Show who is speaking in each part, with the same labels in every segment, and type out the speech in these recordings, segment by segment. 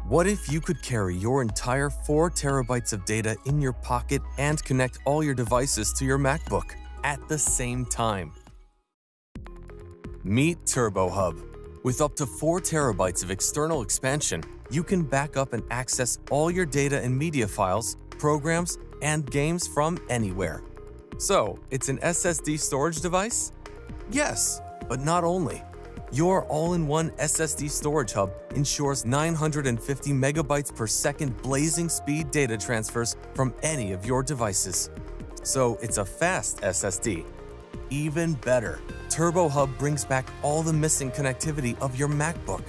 Speaker 1: What if you could carry your entire 4 terabytes of data in your pocket and connect all your devices to your MacBook at the same time? Meet TurboHub. With up to 4 terabytes of external expansion, you can back up and access all your data and media files, programs, and games from anywhere. So, it's an SSD storage device? Yes, but not only. Your all-in-one SSD storage hub ensures 950 megabytes per second blazing speed data transfers from any of your devices. So it's a fast SSD. Even better, TurboHub brings back all the missing connectivity of your MacBook.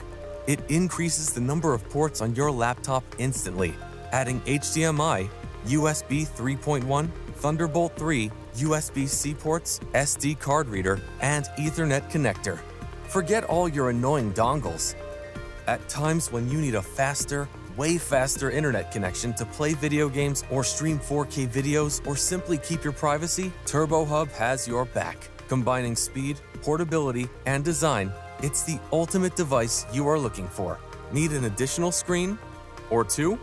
Speaker 1: It increases the number of ports on your laptop instantly, adding HDMI, USB 3.1, Thunderbolt 3, USB-C ports, SD card reader, and Ethernet connector. Forget all your annoying dongles. At times when you need a faster, way faster internet connection to play video games or stream 4K videos or simply keep your privacy, TurboHub has your back. Combining speed, portability, and design, it's the ultimate device you are looking for. Need an additional screen? Or 2?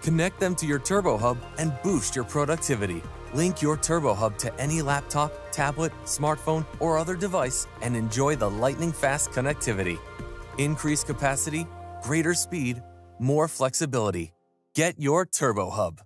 Speaker 1: Connect them to your TurboHub and boost your productivity. Link your TurboHub to any laptop, tablet, smartphone, or other device and enjoy the lightning-fast connectivity. Increased capacity, greater speed, more flexibility. Get your TurboHub.